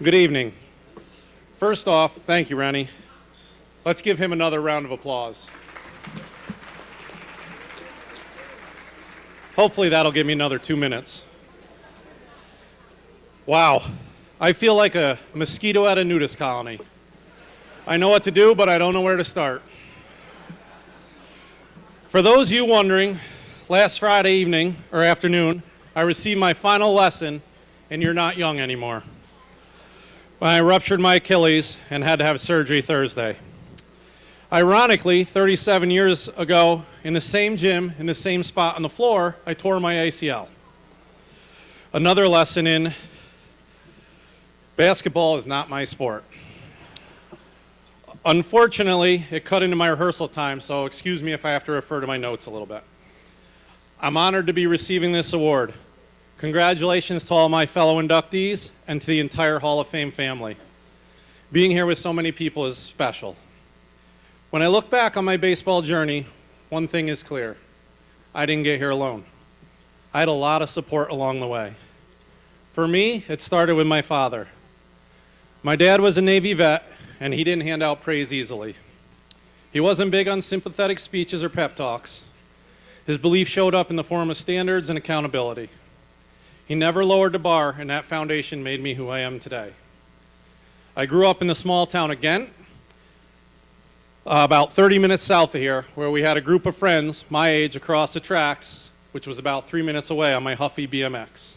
Good evening. First off, thank you, Rennie. Let's give him another round of applause. Hopefully that'll give me another 2 minutes. Wow, I feel like a mosquito at a nudist colony. I know what to do, but I don't know where to start. For those of you wondering, last Friday evening or afternoon, I received my final lesson in You're Not Young Anymore, when I ruptured my Achilles and had to have surgery Thursday. Ironically, 37 years ago, in the same gym, in the same spot on the floor, I tore my ACL. Another lesson in basketball is not my sport. Unfortunately, it cut into my rehearsal time, so excuse me if I have to refer to my notes a little bit. I'm honored to be receiving this award. Congratulations to all my fellow inductees and to the entire Hall of Fame family. Being here with so many people is special. When I look back on my baseball journey, one thing is clear. I didn't get here alone. I had a lot of support along the way. For me, it started with my father. My dad was a Navy vet, and he didn't hand out praise easily. He wasn't big on sympathetic speeches or pep talks. His belief showed up in the form of standards and accountability. He never lowered the bar, and that foundation made me who I am today. I grew up in the small town of Ghent, about 30 minutes south of here, where we had a group of friends my age across the tracks, which was about 3 minutes away on my Huffy BMX.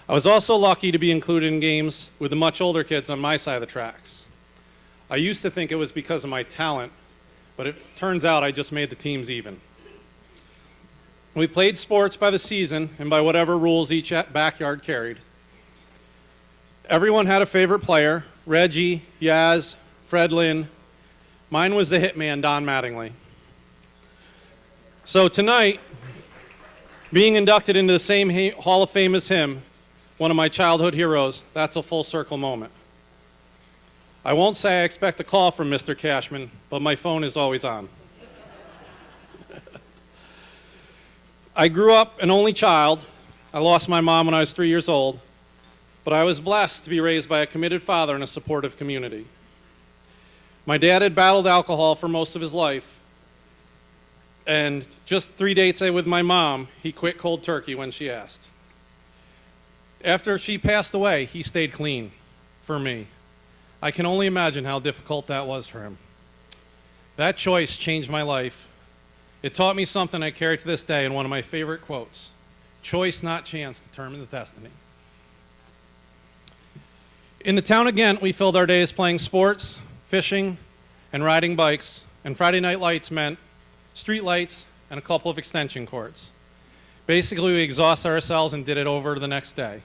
I was also lucky to be included in games with the much older kids on my side of the tracks. I used to think it was because of my talent, but it turns out I just made the teams even. We played sports by the season and by whatever rules each backyard carried. Everyone had a favorite player: Reggie, Yaz, Fred Lynn. Mine was the hitman, Don Mattingly. So tonight, being inducted into the same Hall of Fame as him, one of my childhood heroes, that's a full circle moment. I won't say I expect a call from Mr. Cashman, but my phone is always on. I grew up an only child. I lost my mom when I was 3 years old, but I was blessed to be raised by a committed father in a supportive community. My dad had battled alcohol for most of his life, and just 3 dates with my mom, he quit cold turkey when she asked. After she passed away, he stayed clean for me. I can only imagine how difficult that was for him. That choice changed my life. It taught me something I carry to this day in one of my favorite quotes: choice, not chance, determines destiny. In the town of Ghent, we filled our days playing sports, fishing, and riding bikes, and Friday night lights meant street lights and a couple of extension cords. Basically, we exhausted ourselves and did it over the next day.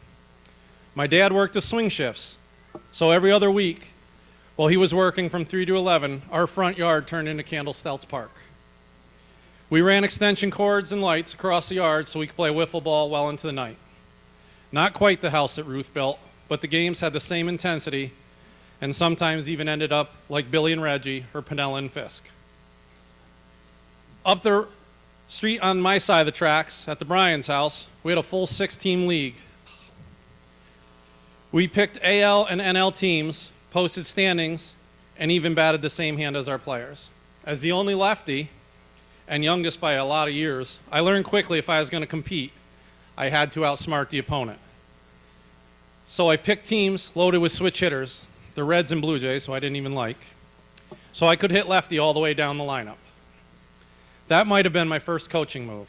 My dad worked the swing shifts, so every other week, while he was working from 3 to 11, our front yard turned into Steltz Park. We ran extension cords and lights across the yard so we could play wiffle ball well into the night. Not quite the house that Ruth built, but the games had the same intensity and sometimes even ended up like Billy and Reggie or Pinella and Fisk. Up the street on my side of the tracks, at the Bryan's house, we had a full 6-team league. We picked AL and NL teams, posted standings, and even batted the same hand as our players. As the only lefty, and youngest by a lot of years, I learned quickly if I was going to compete, I had to outsmart the opponent. So I picked teams loaded with switch hitters, the Reds and Blue Jays, who I didn't even like, so I could hit lefty all the way down the lineup. That might have been my first coaching move,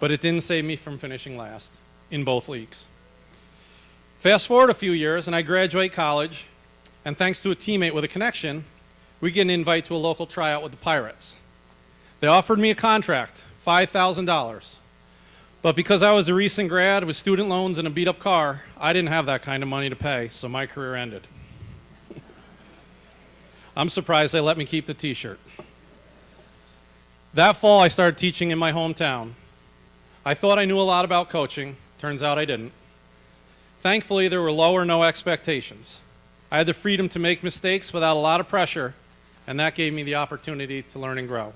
but it didn't save me from finishing last in both leagues. Fast forward a few years, and I graduate college, and thanks to a teammate with a connection, we get an invite to a local tryout with the Pirates. They offered me a contract, $5,000. But because I was a recent grad with student loans and a beat-up car, I didn't have that kind of money to pay, so my career ended. I'm surprised they let me keep the t-shirt. That fall, I started teaching in my hometown. I thought I knew a lot about coaching. Turns out I didn't. Thankfully, there were low or no expectations. I had the freedom to make mistakes without a lot of pressure, and that gave me the opportunity to learn and grow.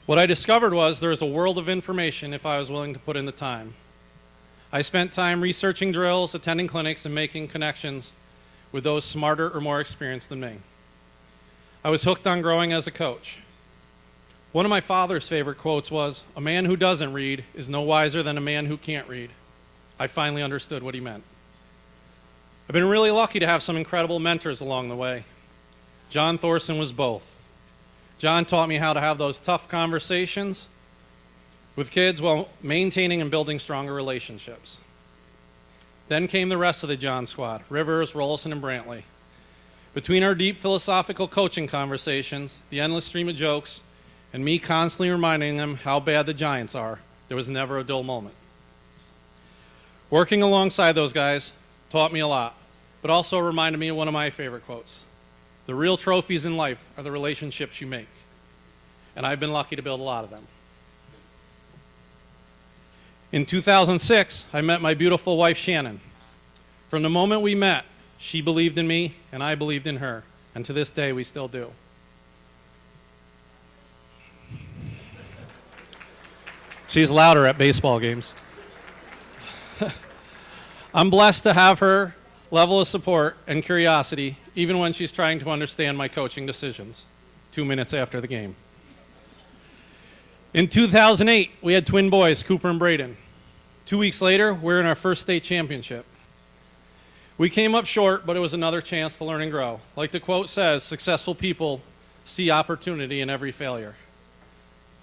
What I discovered was there was a world of information if I was willing to put in the time. I spent time researching drills, attending clinics, and making connections with those smarter or more experienced than me. I was hooked on growing as a coach. One of my father's favorite quotes was, "A man who doesn't read is no wiser than a man who can't read." I finally understood what he meant. I've been really lucky to have some incredible mentors along the way. John Thorson was both. John taught me how to have those tough conversations with kids while maintaining and building stronger relationships. Then came the rest of the John squad, Rivers, Rollison, and Brantley. Between our deep philosophical coaching conversations, the endless stream of jokes, and me constantly reminding them how bad the Giants are, there was never a dull moment. Working alongside those guys taught me a lot, but also reminded me of one of my favorite quotes. The real trophies in life are the relationships you make. And I've been lucky to build a lot of them. In 2006, I met my beautiful wife, Shannon. From the moment we met, she believed in me, and I believed in her. And to this day, we still do. She's louder at baseball games. I'm blessed to have her level of support and curiosity, even when she's trying to understand my coaching decisions 2 minutes after the game. In 2008, we had twin boys, Cooper and Braden. 2 weeks later, we're in our first state championship. We came up short, but it was another chance to learn and grow. Like the quote says, successful people see opportunity in every failure.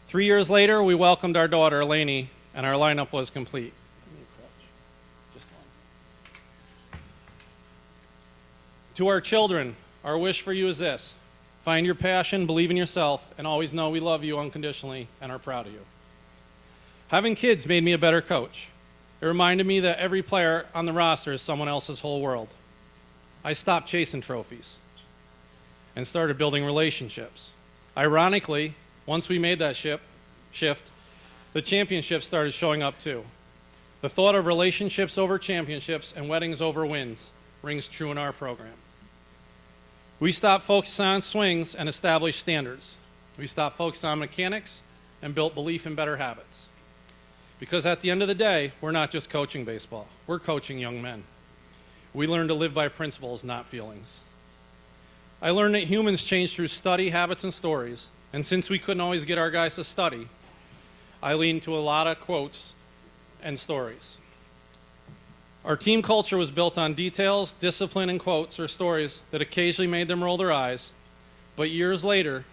3 years later, we welcomed our daughter, Eleni, and our lineup was complete. To our children, our wish for you is this: find your passion, believe in yourself, and always know we love you unconditionally and are proud of you. Having kids made me a better coach. It reminded me that every player on the roster is someone else's whole world. I stopped chasing trophies and started building relationships. Ironically, once we made that shift, the championships started showing up too. The thought of relationships over championships and weddings over wins rings true in our program. We stopped focusing on swings and established standards. We stopped focusing on mechanics and built belief in better habits. Because at the end of the day, we're not just coaching baseball, we're coaching young men. We learn to live by principles, not feelings. I learned that humans change through study, habits, and stories. And since we couldn't always get our guys to study, I leaned to a lot of quotes and stories. Our team culture was built on details, discipline, and quotes or stories that occasionally made them roll their eyes, but years later,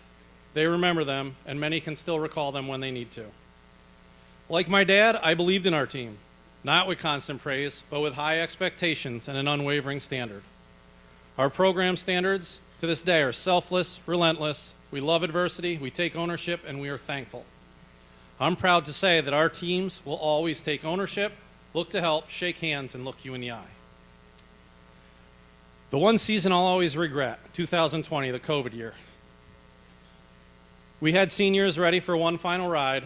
they remember them, and many can still recall them when they need to. Like my dad, I believed in our team, not with constant praise, but with high expectations and an unwavering standard. Our program standards to this day are selfless, relentless. We love adversity, we take ownership, and we are thankful. I'm proud to say that our teams will always take ownership, look to help, shake hands, and look you in the eye. The one season I'll always regret, 2020, the COVID year. We had seniors ready for one final ride,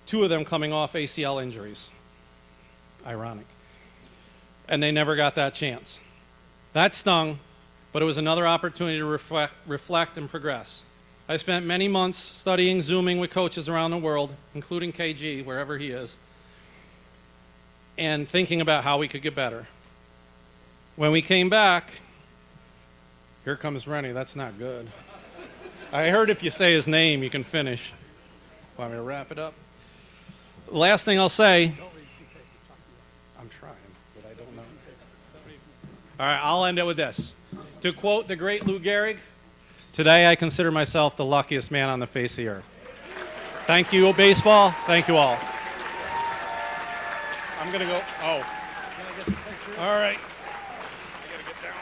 2 of them coming off ACL injuries. Ironic. And they never got that chance. That stung, but it was another opportunity to reflect and progress. I spent many months studying, Zooming with coaches around the world, including KG, wherever he is, and thinking about how we could get better. When we came back, here comes Rennie, that's not good. I heard if you say his name, you can finish. Want me to wrap it up? Last thing I'll say, I'm trying, but I don't know. All right, I'll end it with this. To quote the great Lou Gehrig, today I consider myself the luckiest man on the face of the earth. Thank you, baseball. Thank you all. I'm going to go. Oh. All right. I got to get down.